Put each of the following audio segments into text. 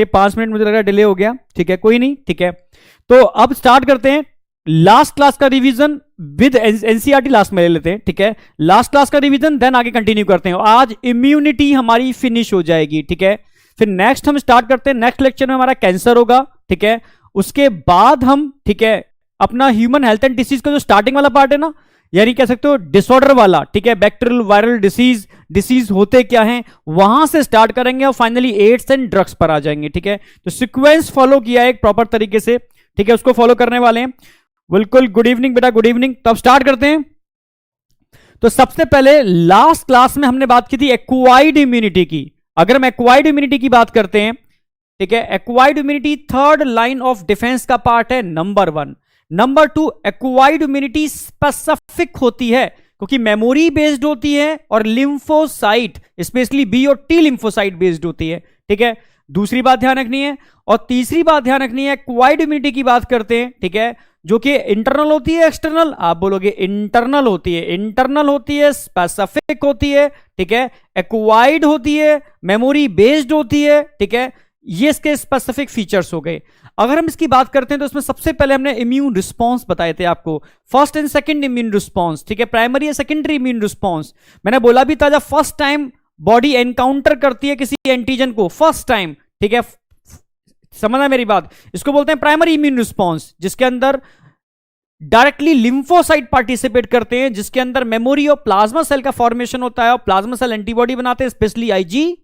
5 minute मुझे लग रहा है डिले हो गया, ठीक है, कोई नहीं, ठीक है। तो अब स्टार्ट करते हैं लास्ट क्लास का रिवीजन विद एनसीईआरटी, लास्ट में ले लेते हैं, ठीक है, लास्ट क्लास का रिवीजन, देन आगे कंटिन्यू करते हैं। आज इम्यूनिटी हमारी फिनिश हो जाएगी, ठीक है। फिर नेक्स्ट हम स्टार्ट करते हैं, नेक्स्ट लेक्चर में हमारा कैंसर होगा, ठीक है। उसके बाद हम, ठीक है, अपना ह्यूमन हेल्थ एंड डिसीज का जो स्टार्टिंग वाला पार्ट है ना, यानी कह सकते हो डिसऑर्डर वाला, ठीक है, बैक्टीरियल वायरल डिसीज होते क्या हैं, वहां से स्टार्ट करेंगे और फाइनली एड्स एंड ड्रग्स पर आ जाएंगे, ठीक है। तो सीक्वेंस फॉलो किया है एक प्रॉपर तरीके से, ठीक है, उसको फॉलो करने वाले हैं। बिल्कुल, गुड इवनिंग बेटा, गुड इवनिंग। तब स्टार्ट करते हैं। तो सबसे पहले लास्ट क्लास में हमने बात की थी एक्वायर्ड इम्यूनिटी की। अगर हम एक्वायर्ड इम्यूनिटी की बात करते हैं, ठीक है, acquired immunity third line of defence का पार्ट है, number 1। Number 2, acquired immunity specific होती है क्योंकि मेमोरी बेस्ड होती है और लिम्फोसाइट, स्पेशली बी और टी लिम्फोसाइट बेस्ड होती है, ठीक है। दूसरी बात ध्यान रखनी है। और तीसरी बात ध्यान रखनी है, एक्वायर्ड इम्यूनिटी की बात करते हैं, ठीक है, जो कि इंटरनल होती है, एक्सटर्नल, आप बोलोगे इंटरनल होती है, इंटरनल होती है, स्पेसिफिक होती है, ठीक है, एक्वायर्ड होती है, मेमोरी बेस्ड होती है, ठीक है। ये इसके स्पेसिफिक फीचर्स हो गए। अगर हम इसकी बात करते हैं तो इसमें सबसे पहले हमने इम्यून रिस्पांस बताए थे आपको, first and second immune response, ठीक है, प्राइमरी या सेकेंडरी इम्यून रिस्पांस। मैंने बोला भी था जब फर्स्ट टाइम बॉडी एनकाउंटर करती है किसी एंटीजन को, फर्स्ट टाइम, ठीक है, समझना मेरी बात, इसको बोलते हैं प्राइमरी इम्यून रिस्पांस, जिसके अंदर डायरेक्टली लिम्फोसाइट पार्टिसिपेट करते हैं, जिसके अंदर मेमोरी और प्लाज्मा सेल का फॉर्मेशन होता है और प्लाज्मा सेल एंटीबॉडी बनाते हैं, स्पेशली आईजी,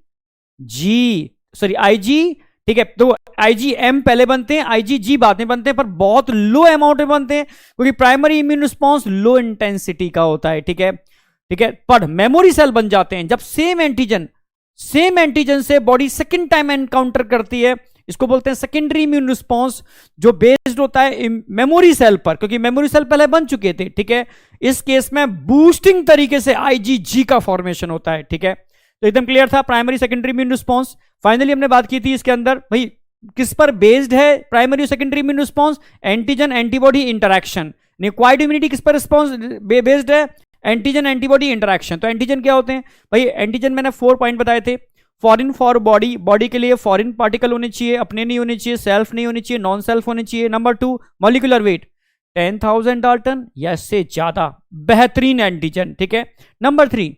ठीक है। तो आईजीएम पहले बनते हैं, आईजीजी बाद में बनते हैं, पर बहुत लो अमाउंट में बनते हैं क्योंकि primary immune response low intensity का होता है, ठीक है, ठीक है। पर मेमोरी सेल बन जाते हैं जब सेम एंटीजन से बॉडी सेकंड टाइम एनकाउंटर करती है, इसको बोलते हैं सेकेंडरी इम्यून रिस्पांस, जो बेस्ड होता है मेमोरी सेल पर, क्योंकि मेमोरी सेल पहले बन चुके थे, ठीक है। इस केस में बूस्टिंग तरीके से आईजीजी का फॉर्मेशन होता है, ठीक है। तो एकदम क्लियर था, primary secondary immune response. Finally हमने बात की थी इसके अंदर भाई किस पर बेस्ड है प्राइमरी और secondary immune response, antigen antibody interaction. Acquired immunity किस पर रिस्पांस बेस्ड है, एंटीजन एंटीबॉडी इंटरैक्शन। तो एंटीजन क्या होते हैं भाई, एंटीजन मैंने 4 पॉइंट बताए थे। फॉरिन फॉर बॉडी, बॉडी के लिए फॉरिन पार्टिकल होने चाहिए, अपने नहीं होने चाहिए, सेल्फ नहीं होने चाहिए, नॉन सेल्फ होने चाहिए। नंबर 2, मॉलिक्यूलर वेट 10,000 डाल्टन या इससे ज्यादा, बेहतरीन एंटीजन, ठीक है। नंबर 3,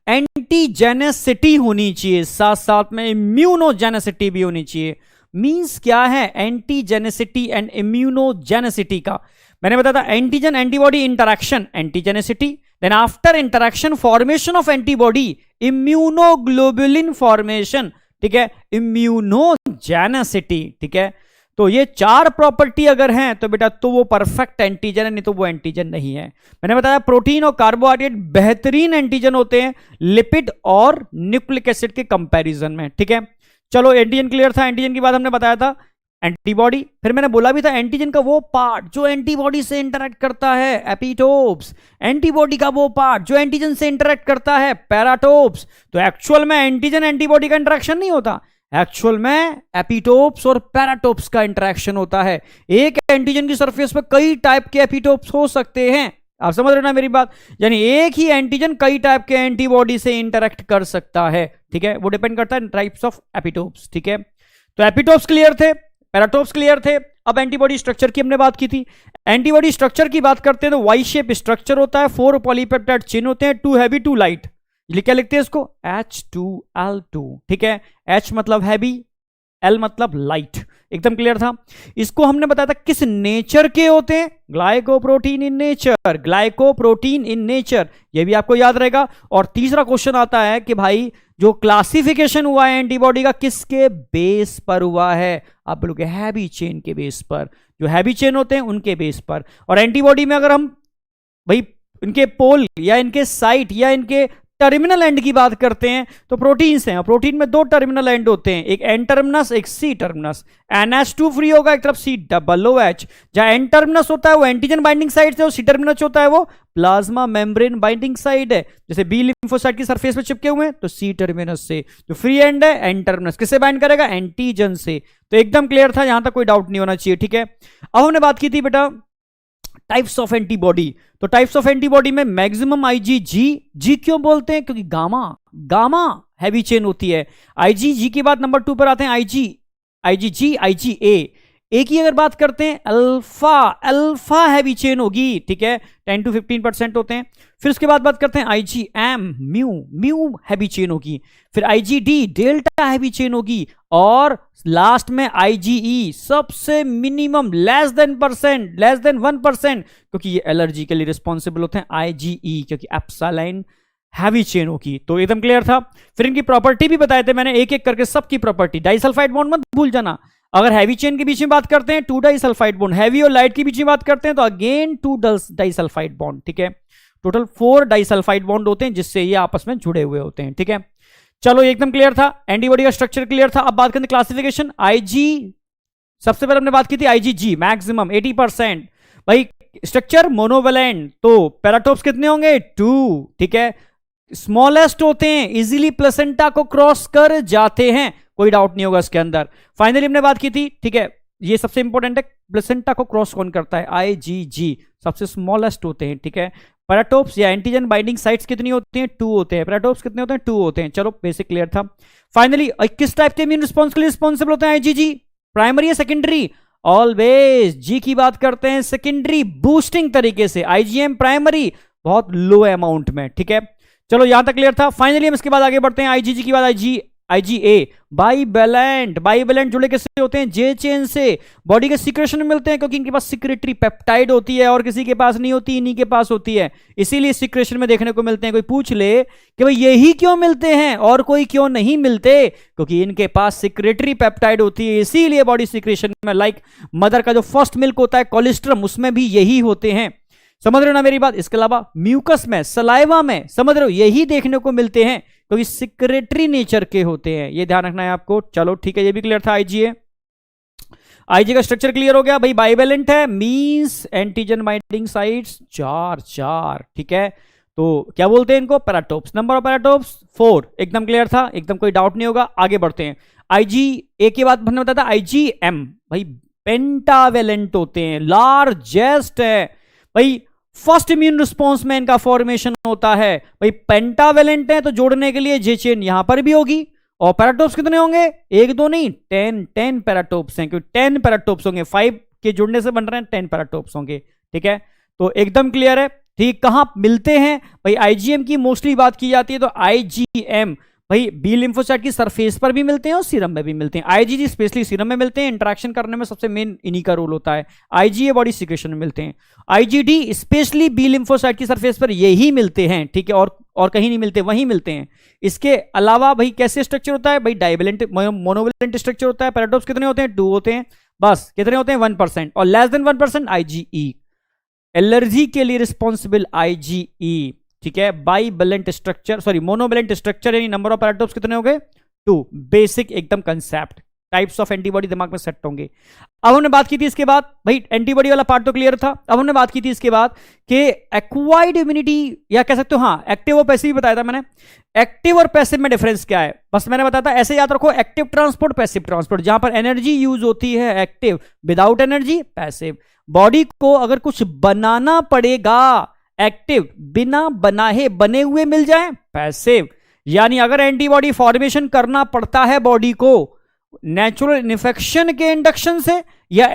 एंटीजेनेसिटी होनी चाहिए, साथ साथ में इम्यूनोजेनेसिटी भी होनी चाहिए। मींस क्या है एंटीजेनेसिटी एंड इम्यूनोजेनेसिटी का, मैंने बताया था antigen antibody interaction, antigenicity, then after interaction formation of antibody, immunoglobulin formation, ठीक है, इम्यूनोजेनेसिटी, ठीक है। तो ये 4 प्रॉपर्टी अगर हैं तो बेटा तो वो परफेक्ट एंटीजन है, नहीं तो वो एंटीजन नहीं है। मैंने बताया प्रोटीन और कार्बोहाइड्रेट बेहतरीन एंटीजन होते हैं लिपिड और न्यूक्लिक एसिड के कंपैरिजन में, ठीक है। चलो एंटीजन क्लियर था। एंटीजन की बात हमने बताया था, एंटीबॉडी, फिर मैंने बोला भी था एंटीजन का वो पार्ट जो एंटीबॉडी से इंटरैक्ट करता है, एपिटोप्स, एंटीबॉडी का वो पार्ट जो एंटीजन से इंटरैक्ट करता है, पैराटोप्स। तो एक्चुअल में एंटीजन एंटीबॉडी का इंटरैक्शन नहीं होता, एक्चुअल में एपिटोप्स और पैराटोप्स का इंटरैक्शन होता है। एक एंटीजन की सरफेस पर कई टाइप के एपिटोप्स हो सकते हैं, आप समझ रहे ना मेरी बात, यानी एक ही एंटीजन कई टाइप के एंटीबॉडी से इंटरैक्ट कर सकता है, ठीक है। वो डिपेंड करता है टाइप्स ऑफ एपिटोप्स, ठीक है। तो एपिटोप्स क्लियर थे, पैराटोप्स क्लियर थे। अब एंटीबॉडी स्ट्रक्चर की हमने बात की थी। एंटीबॉडी स्ट्रक्चर की बात करते हैं तो वाई शेप स्ट्रक्चर होता है, 4 पॉलीपेप्टाइड चेन होते हैं, 2 हैवी 2 लाइट। क्या लिखते हैं इसको, H2L2, ठीक है। H मतलब हैवी, L मतलब लाइट, एकदम क्लियर था। इसको हमने बताया था किस नेचर के होते हैं, glycoprotein in nature, glycoprotein in nature, ये भी आपको याद रहेगा। और तीसरा क्वेश्चन आता है कि भाई जो क्लासिफिकेशन हुआ है एंटीबॉडी का किसके बेस पर हुआ है, आप बोलोगे हैवी चेन के बेस पर, जो हैवी चेन होते हैं उनके बेस पर। और एंटीबॉडी में अगर हम भाई इनके पोल या इनके साइट या इनके टर्मिनल एंड की बात करते हैं तो प्रोटीन्स हैं, प्रोटीन में 2 टर्मिनल एंड होते हैं, एक एन टर्मिनस एक सी टर्मिनस। NH2 फ्री होगा एक तरफ, COOH। जहां एन टर्मिनस होता है वो एंटीजन बाइंडिंग साइड से, और सी टर्मिनस होता है वो प्लाज्मा मेम्ब्रेन बाइंडिंग साइड है। जैसे बी लिम्फोसाइट की सरफेस पे चिपके हुए हैं तो सी टर्मिनस से, तो फ्री एंड है एन टर्मिनस, किससे बाइंड करेगा, एंटीजन से। तो एकदम क्लियर था, यहां तक कोई डाउट नहीं होना चाहिए, ठीक है। अब हमने बात की थी बेटा टाइप्स ऑफ एंटीबॉडी, तो टाइप्स ऑफ एंटीबॉडी में मैक्सिमम आईजीजी, जी क्यों बोलते हैं? क्योंकि गामा, गामा हैवी चेन होती है। आईजीजी के बाद नंबर 2 पर आते हैं आईजीजी, आईजीए। ए की अगर बात करते हैं अल्फा, अल्फा हैवी चेन होगी, ठीक है, 10 to 15% होते हैं। फिर उसके बाद बात करते हैं IgM, mu, mu heavy chain होगी। फिर आईजीडी, डेल्टा हैवी चेन होगी। और लास्ट में आईजीई, सबसे मिनिमम लेस देन 1%, क्योंकि ये एलर्जी के लिए रिस्पॉन्सिबल होते हैं आईजीई, क्योंकि एप्सिलॉन हैवी चेन होगी। तो एकदम क्लियर था। फिर इनकी प्रॉपर्टी भी बताए थे मैंने, एक एक करके सबकी प्रॉपर्टी। डाइसल्फाइड बॉन्ड मत भूल जाना। अगर हैवी चेन के बीच में बात करते हैं 2 डाइसल्फाइड बॉन्ड, हैवी और लाइट के बीच में बात करते हैं तो अगेन 2 डाइसल्फाइड बॉन्ड, ठीक है। टोटल 4 डाइसल्फाइड बॉन्ड होते हैं जिससे ये आपस में जुड़े हुए होते हैं, ठीक है। चलो एकदम क्लियर था, एंटीबॉडी का स्ट्रक्चर क्लियर था। अब बात करते हैं क्लासिफिकेशन। आईजी, सबसे पहले हमने बात की थी आईजीजी, मैक्सिमम 80%। भाई स्ट्रक्चर मोनोवेलेंट, तो पैराटोप्स कितने होंगे? 2, ठीक है। स्मॉलेस्ट होते हैं, इजीली प्लेसेंटा को क्रॉस कर जाते हैं, कोई डाउट नहीं होगा इसके अंदर। फाइनली हमने बात की थी, ठीक है, ये सबसे इंपॉर्टेंट है, प्लेसेंटा को क्रॉस कौन करता है? आईजीजी, सबसे स्मॉलेस्ट होते हैं, ठीक है। पैराटोप्स या एंटीजन बाइंडिंग साइट्स कितनी होती हैं? 2 होते हैं। पैराटोप्स कितने होते हैं? 2 होते हैं। चलो बेसिक क्लियर था। फाइनली किस टाइप के इम्यून रिस्पॉन्स के लिए रिस्पॉन्सिबल होते हैं आईजीजी? प्राइमरी या सेकेंडरी? ऑलवेज जी की बात करते हैं सेकेंडरी बूस्टिंग तरीके से, आईजीएम प्राइमरी बहुत लो अमाउंट में, ठीक है। चलो यहां तक क्लियर था। फाइनली हम इसके बाद आगे बढ़ते हैं आईजीजी के बाद आईजीए, बाइवेलेंट। बाइवेलेंट जुड़े किससे होते हैं? जे चेन से। बॉडी के सीक्रेशन में मिलते हैं क्योंकि इनके पास सिक्रेटरी पेप्टाइड होती है और किसी के पास नहीं होती, इन्हीं के पास होती है, इसीलिए सीक्रेशन में देखने को मिलते हैं। कोई पूछ ले कि भाई यही क्यों मिलते हैं और कोई क्यों नहीं मिलते? क्योंकि इनके पास सिक्रेटरी पेप्टाइड होती है, इसीलिए बॉडी सीक्रेशन में, लाइक मदर का जो फर्स्ट मिल्क होता है कोलेस्ट्रम, उसमें भी यही होते हैं। समझ रहे हो ना मेरी बात? इसके अलावा म्यूकस में, सलाइवा में, समझ रहे हो, यही देखने को मिलते हैं क्योंकि सिक्रेटरी नेचर के होते हैं, ये ध्यान रखना है आपको। चलो ठीक है, ये भी क्लियर था आईजीए। आईजी का स्ट्रक्चर क्लियर हो गया भाई। बाइवेलेंट है, मींस एंटीजन बाइंडिंग साइट्स 4, ठीक है। तो क्या बोलते हैं इनको? पैराटोप्स। नंबर ऑफ पैराटोप्स 4, एकदम क्लियर था, एकदम कोई डाउट नहीं होगा। आगे बढ़ते हैं। आईजीए के बाद हमने बताया था आईजीएम, भाई पेंटावेलेंट होते हैं, लार्जेस्ट है भाई। फर्स्ट इम्यून रिस्पॉन्स में इनका फॉर्मेशन होता है भाई। पेंटावेलेंट है तो जोड़ने के लिए जे चेन यहां पर भी होगी। और पैराटोप्स कितने होंगे? 1 2 नहीं, 10 पैराटोप्स हैं, क्योंकि 10 पैराटोप्स होंगे, 5 के जुड़ने से बन रहे हैं, 10 पैराटोप्स होंगे, ठीक है। तो एकदम क्लियर है, ठीक। कहां मिलते हैं भाई? आईजीएम की मोस्टली बात की जाती है तो आईजीएम भाई बी लिम्फोसाइट की सरफेस पर भी मिलते हैं और सीरम में भी मिलते हैं। आईजीजी स्पेशली सीरम में मिलते हैं, इंटरेक्शन करने में सबसे मेन इन्हीं का रोल होता है। आईजीए बॉडी सिक्रेशन में मिलते हैं। आईजीडी स्पेशली बी लिम्फोसाइट की सरफेस पर यही मिलते हैं, ठीक है, और कहीं नहीं मिलते, वहीं मिलते हैं। इसके अलावा भाई कैसे स्ट्रक्चर होता है भाई? डाइवेलेंट, मोनोवेलेंट स्ट्रक्चर होता है। पैराटोप्स कितने होते हैं? 2 होते हैं, बस। कितने होते हैं? 1%। और लेस देन 1% आईजीई। एलर्जी के लिए रिस्पॉन्सिबल आईजीई, ठीक है। Bivalent structure, sorry monovalent structure, यानी नंबर ऑफ पैराटोप्स कितने हो गए? 2। बेसिक एकदम कंसेप्ट, टाइप्स ऑफ एंटीबॉडी दिमाग में सेट होंगे। अब हमने बात की थी इसके बाद भाई, एंटीबॉडी वाला पार्ट तो क्लियर था। अब हमने बात की थी इसके बाद कि एक्वायर्ड इम्यूनिटी, या कह सकते हो हाँ, एक्टिव और पैसिव बताया था मैंने। एक्टिव और पैसिव में डिफरेंस क्या है बस मैंने बताया था, ऐसे याद रखो। Active transport, passive transport. जहां पर एनर्जी यूज होती है active, without energy passive. Body को अगर कुछ बनाना पड़ेगा एक्टिव, बिना बनाए बने हुए मिल जाए पैसिव। यानी अगर एंटीबॉडी फॉर्मेशन करना पड़ता है बॉडी को नेचुरल इन्फेक्शन के इंडक्शन से, या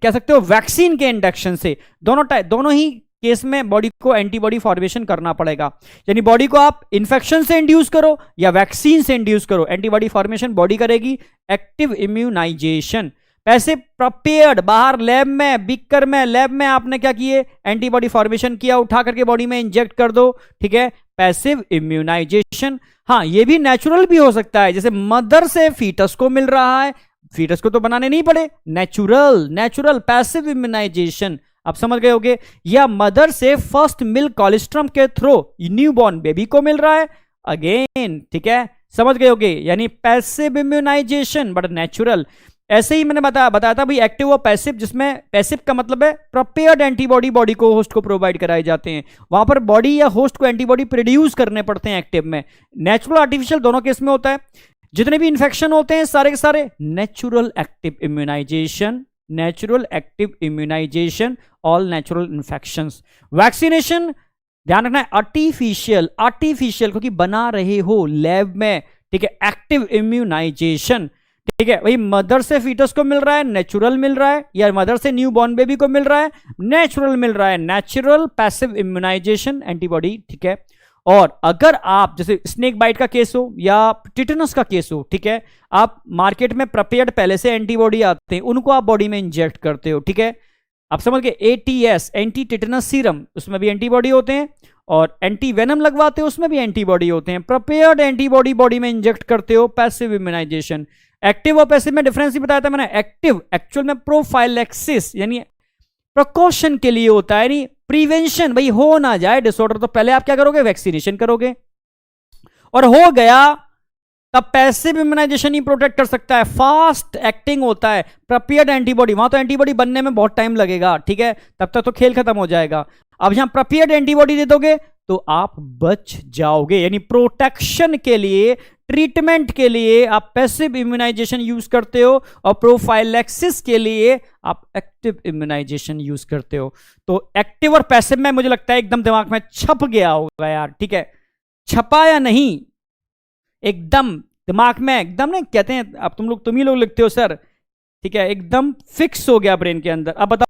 कह सकते हो वैक्सीन के इंडक्शन से, दोनों ही केस में बॉडी को एंटीबॉडी फॉर्मेशन करना पड़ेगा। यानी बॉडी को आप इन्फेक्शन से इंड्यूस करो या वैक्सीन से इंड्यूस करो, एंटीबॉडी फॉर्मेशन बॉडी करेगी, एक्टिव इम्यूनाइजेशन। पैसिव प्रिपेयर्ड, बाहर लैब में, बीकर में, लैब में आपने क्या किए? एंटीबॉडी फॉर्मेशन किया, उठा करके बॉडी में इंजेक्ट कर दो, ठीक है, पैसिव इम्यूनाइजेशन। हाँ, ये भी नेचुरल भी हो सकता है, जैसे मदर से फीटस को मिल रहा है, फीटस को तो बनाने नहीं पड़े, नेचुरल पैसिव इम्यूनाइजेशन, आप समझ गए होगे। या मदर से फर्स्ट मिल्क कोलेस्ट्रम के थ्रू न्यूबॉर्न बेबी को मिल रहा है, अगेन, ठीक है, समझ गए होगे, यानी पैसिव इम्यूनाइजेशन बट नेचुरल। ऐसे ही मैंने बताया था भाई, एक्टिव और पैसिव, जिसमें पैसिव का मतलब है प्रिपेयर्ड एंटीबॉडी बॉडी को, होस्ट को प्रोवाइड कराए जाते हैं, वहां पर बॉडी या होस्ट को एंटीबॉडी प्रोड्यूस करने पड़ते हैं एक्टिव में। नेचुरल आर्टिफिशियल दोनों केस में होता है। जितने भी इंफेक्शन होते हैं सारे के सारे natural active immunization, natural active immunization, all natural infections. Vaccination ध्यान रखना है आर्टिफिशियल, आर्टिफिशियल क्योंकि बना रहे हो लैब में, ठीक है, एक्टिव इम्यूनाइजेशन, ठीक है, वही मदर से फीटस को मिल रहा है नेचुरल मिल रहा है, या मदर से न्यू बॉर्न बेबी को मिल रहा है नेचुरल मिल रहा है, नेचुरल पैसिव इम्यूनाइजेशन एंटीबॉडी, ठीक है। और अगर आप जैसे स्नेक बाइट का केस हो या टिटेनस का केस हो, ठीक है, आप मार्केट में प्रिपेयर्ड पहले से एंटीबॉडी आते हैं, उनको आप बॉडी में इंजेक्ट करते हो, ठीक है, आप समझ गए। एटीएस एंटी टिटेनस सीरम, उसमें भी एंटीबॉडी होते हैं, और एंटी वेनम लगवाते हो उसमें भी एंटीबॉडी होते हैं। प्रिपेयर्ड एंटीबॉडी बॉडी में इंजेक्ट करते हो, पैसिव इम्यूनाइजेशन। एक्टिव और पैसिव में डिफरेंस ही बताया था मैंने। एक्टिव एक्चुअल में प्रोफाइलेक्सिस यानी प्रिकॉशन के लिए होता है, यानी प्रिवेंशन, भाई हो ना जाए डिसऑर्डर, तो पहले आप क्या करोगे, वैक्सीनेशन करोगे, और हो गया तब पैसिव इम्यूनाइजेशन ही प्रोटेक्ट कर सकता है, फास्ट एक्टिंग होता है। प्रिपेयर्ड एंटीबॉडी, वहां तो एंटीबॉडी बनने में बहुत टाइम लगेगा, ठीक है, तब तक तो खेल खत्म हो जाएगा। अब यहां प्रिपेयर्ड एंटीबॉडी दे दोगे तो आप बच जाओगे, यानी प्रोटेक्शन के लिए, ट्रीटमेंट के लिए आप पैसिव इम्यूनाइजेशन यूज करते हो, और प्रोफाइलेक्सिस के लिए आप एक्टिव इम्यूनाइजेशन यूज करते हो। तो एक्टिव और पैसिव में मुझे लगता है एकदम दिमाग में छप गया होगा यार, ठीक है, छपा या नहीं, एकदम दिमाग में एकदम नहीं कहते हैं, अब तुम ही लोग लिखते हो सर, ठीक है, एकदम फिक्स हो गया ब्रेन के अंदर। अब बताओ